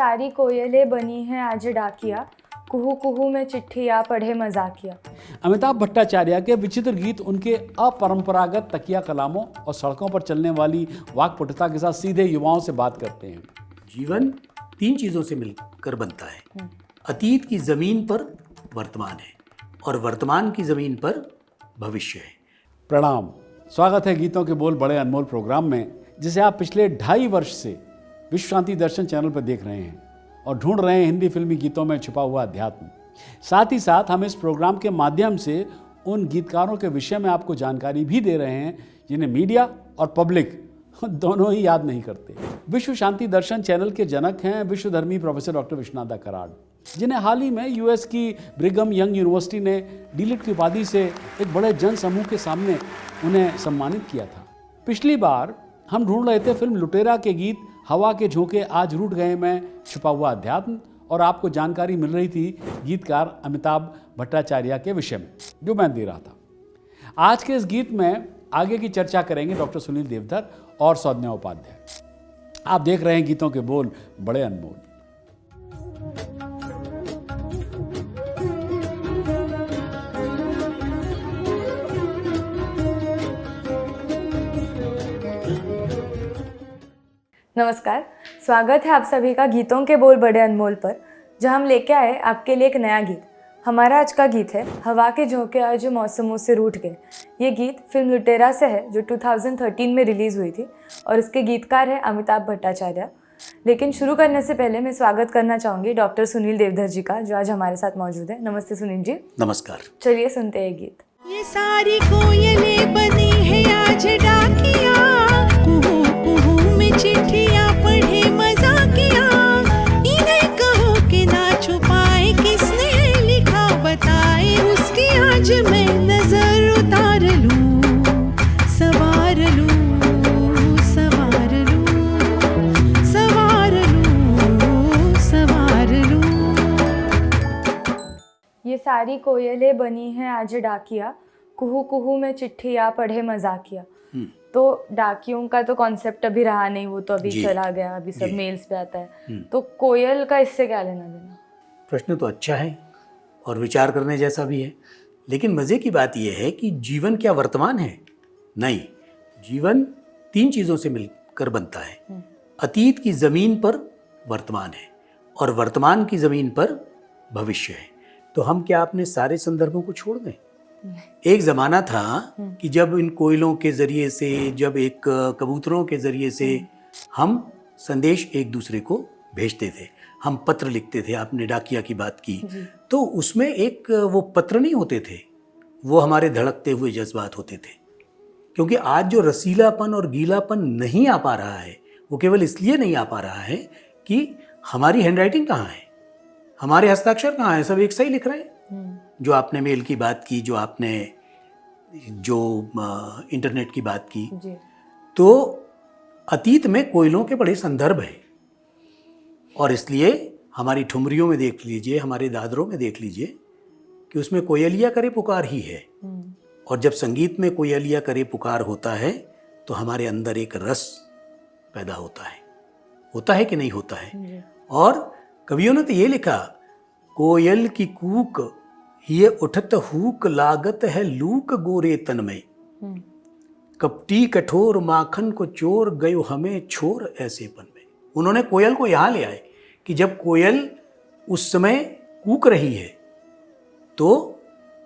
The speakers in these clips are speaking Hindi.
सारी कोयलें बनी हैं आज डाकिया, कुहू कुहू में चिट्ठियाँ पढ़े मजाकिया। अमिताभ भट्टाचार्य के विचित्र गीत उनके अपरंपरागत तकिया कलामों और सड़कों पर चलने वाली वाक्पटुता के साथ सीधे युवाओं से बात करते हैं। जीवन 3 चीज़ों से मिलकर बनता है। अतीत की ज़मीन पर वर्तमान है और वर्तमान की ज़मीन पर भविष्य है। प्रणाम, स्वागत है गीतों के बोल बड़े अनमोल प्रोग्राम में, जिसे आप पिछले 2.5 वर्ष से विश्व शांति दर्शन चैनल पर देख रहे हैं और ढूंढ रहे हैं हिंदी फिल्मी गीतों में छुपा हुआ अध्यात्म। साथ ही साथ हम इस प्रोग्राम के माध्यम से उन गीतकारों के विषय में आपको जानकारी भी दे रहे हैं जिन्हें मीडिया और पब्लिक दोनों ही याद नहीं करते। विश्व शांति दर्शन चैनल के जनक हैं विश्वधर्मी प्रोफेसर डॉक्टर विश्वनाथ कराड़, जिन्हें हाल ही में यूएस की ब्रिघम यंग यूनिवर्सिटी ने डीलिट की उपाधि से एक बड़े जन समूह के सामने उन्हें सम्मानित किया था। पिछली बार हम ढूंढ रहे थे फिल्म लुटेरा के गीत हवा के झोंके आज रूठ गए में छुपा हुआ अध्यात्म, और आपको जानकारी मिल रही थी गीतकार अमिताभ भट्टाचार्य के विषय में, जो मैं दे रहा था। आज के इस गीत में आगे की चर्चा करेंगे डॉक्टर सुनील देवधर और सौम्या उपाध्याय। आप देख रहे हैं गीतों के बोल बड़े अनमोल। नमस्कार, स्वागत है आप सभी का गीतों के बोल बड़े अनमोल पर, जहां हम लेके आए आपके लिए एक नया गीत। हमारा आज का गीत है हवा के झोंके आज मौसमों से रूठ गए। ये गीत फिल्म लुटेरा से है, जो 2013 में रिलीज़ हुई थी, और इसके गीतकार है अमिताभ भट्टाचार्य। लेकिन शुरू करने से पहले मैं स्वागत करना चाहूँगी डॉक्टर सुनील देवधर जी का, जो आज हमारे साथ मौजूद है। नमस्ते सुनील जी। नमस्कार। चलिए सुनते हैं गीत। ये सारी कोयलें बनी है आज डाकिया, कुहू कुहू में चिट्ठियाँ पढ़े मजाकिया। इन्हें कहो कि ना छुपाए किसने लिखा बताए, उसकी आज मैं नजर उतार लूं, सवार लूं, सवार लूं, सवार लूं, सवार लूं। ये सारी कोयलें बनी हैं आज डाकिया, कुहू कुहू में चिट्ठियाँ पढ़े मजाकिया। तो डाकियों का तो कॉन्सेप्ट अभी रहा नहीं, वो तो अभी चला गया, अभी सब मेल्स पे आता है। तो कोयल का इससे क्या लेना देना? प्रश्न तो अच्छा है और विचार करने जैसा भी है, लेकिन मज़े की बात यह है कि जीवन क्या वर्तमान है? नहीं, जीवन 3 चीज़ों से मिलकर बनता है। अतीत की ज़मीन पर वर्तमान है और वर्तमान की ज़मीन पर भविष्य है। तो हम क्या अपने सारे संदर्भों को छोड़ दें? एक ज़माना था कि जब इन कोयलों के ज़रिए से, जब एक कबूतरों के ज़रिए से हम संदेश एक दूसरे को भेजते थे, हम पत्र लिखते थे। आपने डाकिया की बात की, तो उसमें एक वो पत्र नहीं होते थे, वो हमारे धड़कते हुए जज्बात होते थे। क्योंकि आज जो रसीलापन और गीलापन नहीं आ पा रहा है, वो केवल इसलिए नहीं आ पा रहा है कि हमारी हैंडराइटिंग कहाँ है, हमारे हस्ताक्षर कहाँ हैं, सब एक सही लिख रहे हैं। जो आपने मेल की बात की, जो आपने इंटरनेट की बात की, तो अतीत में कोयलों के बड़े संदर्भ हैं, और इसलिए हमारी ठुमरियों में देख लीजिए, हमारे दादरों में देख लीजिए कि उसमें कोयलिया करे पुकार ही है। और जब संगीत में कोयलिया करे पुकार होता है तो हमारे अंदर एक रस पैदा होता है कि नहीं होता है। और कवियों ने तो ये लिखा, कोयल की कूक ये उठत हूक लागत है लूक गोरे तन में, कपटी कठोर माखन को चोर गयो हमें छोर ऐसेपन में। उन्होंने कोयल को यहाँ ले आए कि जब कोयल उस समय कूक रही है तो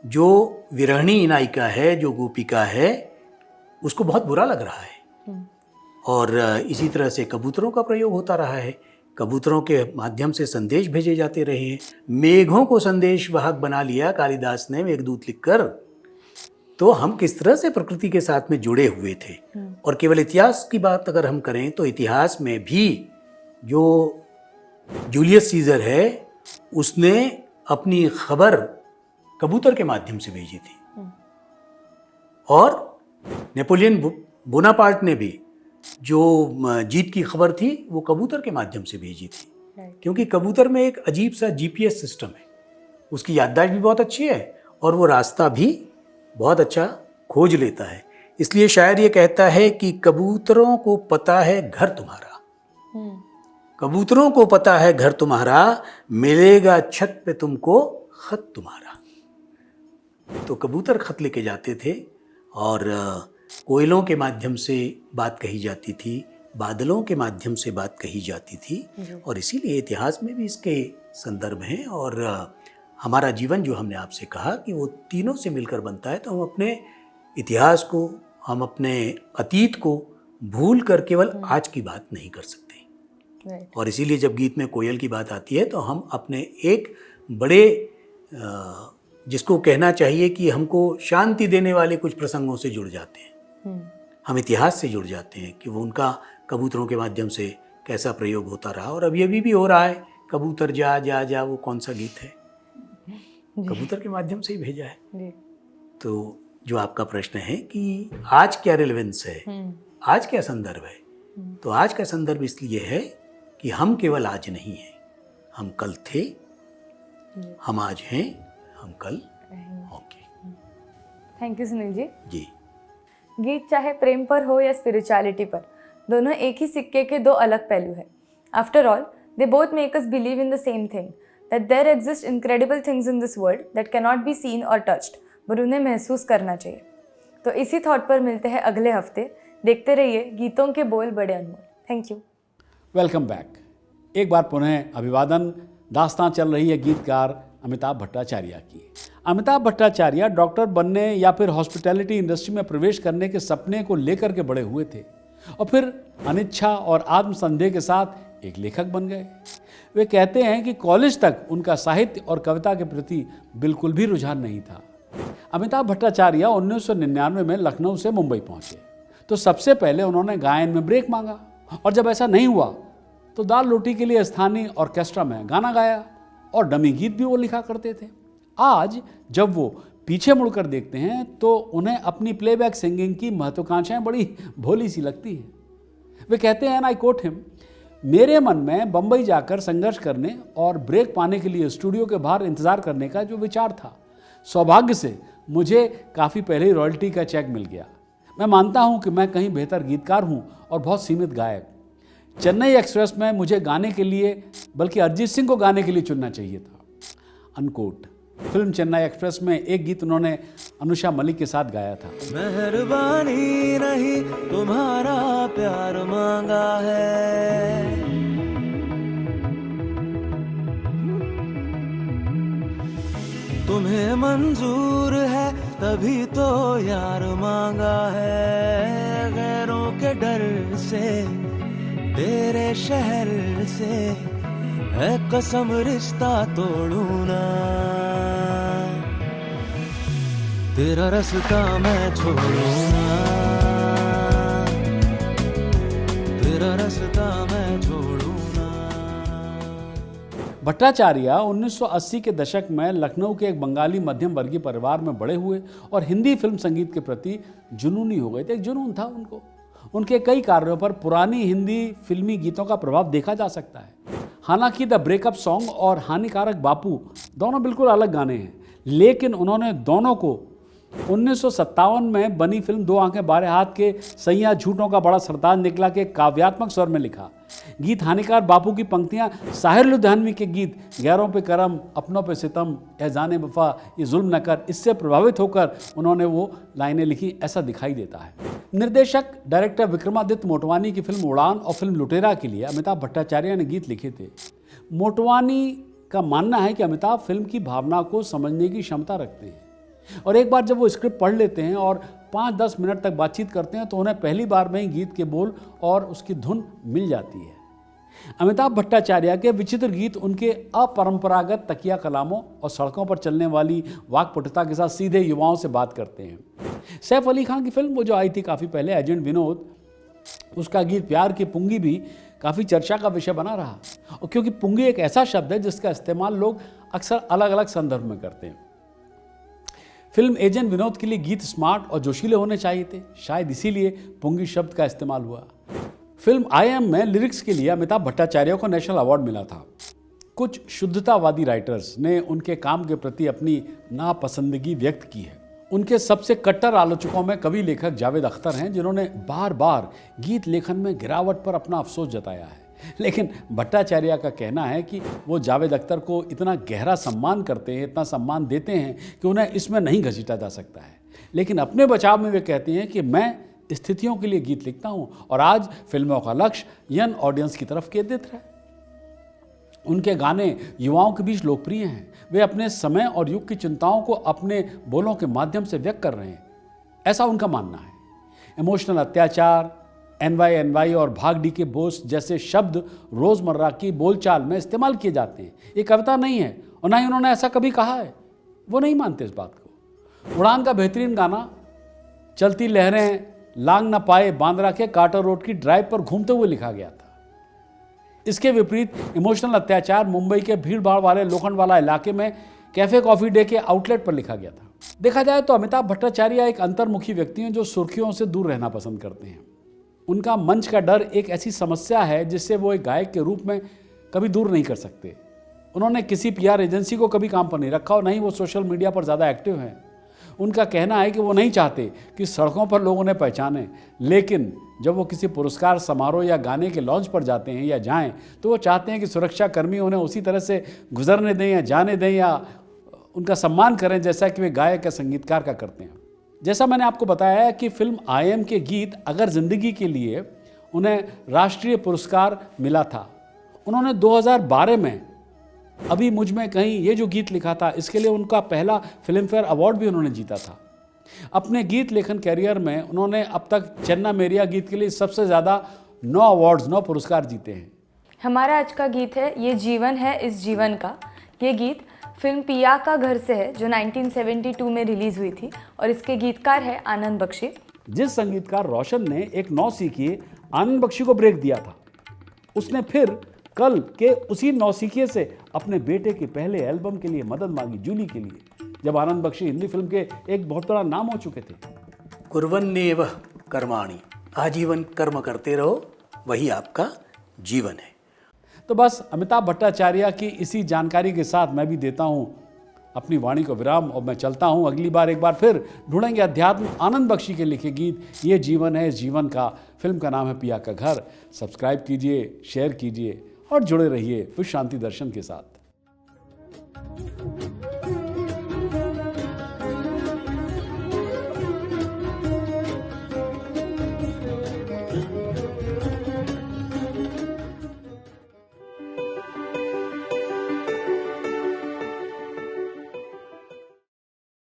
जो विरहणी नायिका है, जो गोपिका है, उसको बहुत बुरा लग रहा है। और इसी तरह से कबूतरों का प्रयोग होता रहा है, कबूतरों के माध्यम से संदेश भेजे जाते रहे हैं। मेघों को संदेश वाहक बना लिया कालिदास ने मेघदूत लिखकर। तो हम किस तरह से प्रकृति के साथ में जुड़े हुए थे। और केवल इतिहास की बात अगर हम करें तो इतिहास में भी जो जूलियस सीजर है, उसने अपनी खबर कबूतर के माध्यम से भेजी थी। और नेपोलियन बोनापार्ट ने भी जो जीत की खबर थी वो कबूतर के माध्यम से भेजी थी। क्योंकि कबूतर में एक अजीब सा जीपीएस सिस्टम है, उसकी याददाश्त भी बहुत अच्छी है और वो रास्ता भी बहुत अच्छा खोज लेता है। इसलिए शायर ये कहता है कि कबूतरों को पता है घर तुम्हारा, कबूतरों को पता है घर तुम्हारा, मिलेगा छत पे तुमको खत तुम्हारा। तो कबूतर खत लेके जाते थे और कोयलों के माध्यम से बात कही जाती थी, बादलों के माध्यम से बात कही जाती थी, और इसीलिए इतिहास में भी इसके संदर्भ हैं। और हमारा जीवन जो हमने आपसे कहा कि वो तीनों से मिलकर बनता है, तो हम अपने इतिहास को, हम अपने अतीत को भूल कर केवल आज की बात नहीं कर सकते। और इसीलिए जब गीत में कोयल की बात आती है तो हम अपने एक बड़े जिसको कहना चाहिए कि हमको शांति देने वाले कुछ प्रसंगों से जुड़ जाते हैं। हम इतिहास से जुड़ जाते हैं कि वो उनका कबूतरों के माध्यम से कैसा प्रयोग होता रहा, और अभी भी हो रहा है। कबूतर जा जा जा, वो कौन सा गीत है? कबूतर के माध्यम से ही भेजा है। तो जो आपका प्रश्न है कि आज क्या रिलेवेंस है, आज क्या संदर्भ है, तो आज का संदर्भ इसलिए है कि हम केवल आज नहीं हैं, हम कल थे, हम आज हैं, हम कल होंगे। Thank you Sunil ji. जी। गीत चाहे प्रेम पर हो या स्पिरिचुअलिटी पर, दोनों एक ही सिक्के के दो अलग पहलू हैं। After all, they both make us believe in the same thing, that there exist incredible things in this world that can not be seen और टच्ड, पर उन्हें महसूस करना चाहिए। तो इसी थॉट पर मिलते हैं अगले हफ्ते। देखते रहिए गीतों के बोल बड़े अनमोल। Thank you. Welcome back. एक बार पुनः अभिवादन। दास्तां चल रही है गीतकार अमिताभ भट्टाचार्य की। अमिताभ भट्टाचार्य डॉक्टर बनने या फिर हॉस्पिटैलिटी इंडस्ट्री में प्रवेश करने के सपने को लेकर के बड़े हुए थे, और फिर अनिच्छा और आत्मसंदेह के साथ एक लेखक बन गए। वे कहते हैं कि कॉलेज तक उनका साहित्य और कविता के प्रति बिल्कुल भी रुझान नहीं था। अमिताभ भट्टाचार्य 1999 में लखनऊ से मुंबई पहुंचे, तो सबसे पहले उन्होंने गायन में ब्रेक मांगा, और जब ऐसा नहीं हुआ तो दाल रोटी के लिए स्थानीय ऑर्केस्ट्रा में गाना गाया, और डमी गीत भी वो लिखा करते थे। आज जब वो पीछे मुड़कर देखते हैं तो उन्हें अपनी प्लेबैक सिंगिंग की महत्वाकांक्षाएं बड़ी भोली सी लगती हैं। वे कहते हैं, आई कोट हिम, मेरे मन में बम्बई जाकर संघर्ष करने और ब्रेक पाने के लिए स्टूडियो के बाहर इंतजार करने का जो विचार था, सौभाग्य से मुझे काफ़ी पहले ही रॉयल्टी का चेक मिल गया। मैं मानता हूं कि मैं कहीं बेहतर गीतकार हूं और बहुत सीमित गायक। चेन्नई एक्सप्रेस में मुझे गाने के लिए बल्कि अरिजीत सिंह को गाने के लिए चुनना चाहिए था, अनकोट। फिल्म चेन्नई एक्सप्रेस में एक गीत उन्होंने अनुषा मलिक के साथ गाया था। मेहरबानी नहीं तुम्हारा प्यार मांगा है, तुम्हें मंजूर है तभी तो यार मांगा है। गैरों के डर से, तेरे शहर से है कसम रिश्ता तोड़ू ना, तेरा रास्ता मैं छोड़ू ना, तेरा रास्ता मैं छोड़ू ना। भट्टाचार्य 1980 के दशक में लखनऊ के एक बंगाली मध्यम वर्गीय परिवार में बड़े हुए और हिंदी फिल्म संगीत के प्रति जुनूनी हो गए थे। एक जुनून था उनको। उनके कई कार्यों पर पुरानी हिंदी फिल्मी गीतों का प्रभाव देखा जा सकता है। हालांकि द ब्रेकअप सॉन्ग और हानिकारक बापू दोनों बिल्कुल अलग गाने हैं, लेकिन उन्होंने दोनों को 1957 में बनी फिल्म दो आंखें बारह हाथ के सैया झूठों का बड़ा सरताज निकला के काव्यात्मक स्वर में लिखा। गीत हानिकार बापू की पंक्तियां साहिर लुधियानवी के गीत गैरों पे करम, अपनों पे सितम, एहजाने वफा, ये जुल्म न कर, इससे प्रभावित होकर उन्होंने वो लाइनें लिखी, ऐसा दिखाई देता है। निर्देशक डायरेक्टर विक्रमादित्य मोटवानी की फिल्म उड़ान और फिल्म लुटेरा के लिए अमिताभ भट्टाचार्य ने गीत लिखे थे। मोटवानी का मानना है कि अमिताभ फिल्म की भावना को समझने की क्षमता रखते हैं, और एक बार जब वो स्क्रिप्ट पढ़ लेते हैं और 5-10 मिनट तक बातचीत करते हैं तो उन्हें पहली बार में ही गीत के बोल और उसकी धुन मिल जाती है। अमिताभ भट्टाचार्य के विचित्र गीत उनके अपरंपरागत तकिया कलामों और सड़कों पर चलने वाली वाक्पटुता के साथ सीधे युवाओं से बात करते हैं। सैफ अली खान की फिल्म वो जो आई थी काफ़ी पहले, एजेंट विनोद, उसका गीत प्यार की पुंगी भी काफ़ी चर्चा का विषय बना रहा, और क्योंकि पुंगी एक ऐसा शब्द है जिसका इस्तेमाल लोग अक्सर अलग अलग संदर्भ में करते हैं। फिल्म एजेंट विनोद के लिए गीत स्मार्ट और जोशीले होने चाहिए थे, शायद इसीलिए पुंगी शब्द का इस्तेमाल हुआ। फिल्म आई एम में लिरिक्स के लिए अमिताभ भट्टाचार्य को नेशनल अवार्ड मिला था। कुछ शुद्धतावादी राइटर्स ने उनके काम के प्रति अपनी नापसंदगी व्यक्त की है। उनके सबसे कट्टर आलोचकों में कवि लेखक जावेद अख्तर हैं, जिन्होंने बार बार गीत लेखन में गिरावट पर अपना अफसोस जताया है। लेकिन भट्टाचार्य का कहना है कि वो जावेद अख्तर को इतना गहरा सम्मान करते हैं, इतना सम्मान देते हैं कि उन्हें इसमें नहीं घसीटा जा सकता है। लेकिन अपने बचाव में वे कहते हैं कि मैं स्थितियों के लिए गीत लिखता हूं और आज फिल्मों का लक्ष्य यंग ऑडियंस की तरफ केंद्रित है। उनके गाने युवाओं के बीच लोकप्रिय हैं। वे अपने समय और युग की चिंताओं को अपने बोलों के माध्यम से व्यक्त कर रहे हैं, ऐसा उनका मानना है। इमोशनल अत्याचार, NY और भाग डी के बोझ जैसे शब्द रोज़मर्रा की बोलचाल में इस्तेमाल किए जाते हैं। ये कविता नहीं है और ना ही उन्होंने ऐसा कभी कहा है। वो नहीं मानते इस बात को। उड़ान का बेहतरीन गाना चलती लहरें लांग न पाए बांद्रा के कार्टर रोड की ड्राइव पर घूमते हुए लिखा गया था। इसके विपरीत इमोशनल अत्याचार मुंबई के भीड़ भाड़ वाले लोखंडवाला इलाके में कैफे कॉफी डे के आउटलेट पर लिखा गया था। देखा जाए तो अमिताभ भट्टाचार्य एक अंतर्मुखी व्यक्ति हैं जो सुर्खियों से दूर रहना पसंद करते हैं। उनका मंच का डर एक ऐसी समस्या है जिससे वो एक गायक के रूप में कभी दूर नहीं कर सकते। उन्होंने किसी PR एजेंसी को कभी काम पर नहीं रखा और नहीं वो सोशल मीडिया पर ज़्यादा एक्टिव हैं। उनका कहना है कि वो नहीं चाहते कि सड़कों पर लोग उन्हें पहचानें, लेकिन जब वो किसी पुरस्कार समारोह या गाने के लॉन्च पर जाते हैं या जाएं तो वो चाहते हैं कि सुरक्षाकर्मी उन्हें उसी तरह से गुजरने दें या जाने दें या उनका सम्मान करें जैसा कि वे गायक या संगीतकार का करते हैं। जैसा मैंने आपको बताया है कि फिल्म IM के गीत अगर ज़िंदगी के लिए उन्हें राष्ट्रीय पुरस्कार मिला था। उन्होंने 2012 में अभी मुझ में कहीं ये जो गीत लिखा था, इसके लिए उनका पहला फिल्म फेयर अवार्ड भी उन्होंने जीता था। अपने गीत लेखन कैरियर में उन्होंने अब तक चन्ना मेरिया गीत के लिए सबसे ज़्यादा 9 अवार्ड्स 9 पुरस्कार जीते हैं। हमारा आज का गीत है ये जीवन है इस जीवन का। ये गीत फिल्म पिया का घर से है जो 1972 में रिलीज़ हुई थी और इसके गीतकार है आनंद बख्शी। जिस संगीतकार रोशन ने एक नौसिखिए आनंद बख्शी को ब्रेक दिया था, उसने फिर कल के उसी नौसिखिए से अपने बेटे के पहले एल्बम के लिए मदद मांगी, जूली के लिए, जब आनंद बख्शी हिंदी फिल्म के एक बहुत बड़ा नाम हो चुके थे। कुर्वन्नेव कर्माणि, आजीवन कर्म करते रहो, वही आपका जीवन है। तो बस अमिताभ भट्टाचार्य की इसी जानकारी के साथ मैं भी देता हूँ अपनी वाणी को विराम और मैं चलता हूँ। अगली बार एक बार फिर ढूंढेंगे अध्यात्म आनंद बख्शी के लिखे गीत ये जीवन है इस जीवन का। फिल्म का नाम है पिया का घर। सब्सक्राइब कीजिए, शेयर कीजिए और जुड़े रहिए विश्व शांति दर्शन के साथ।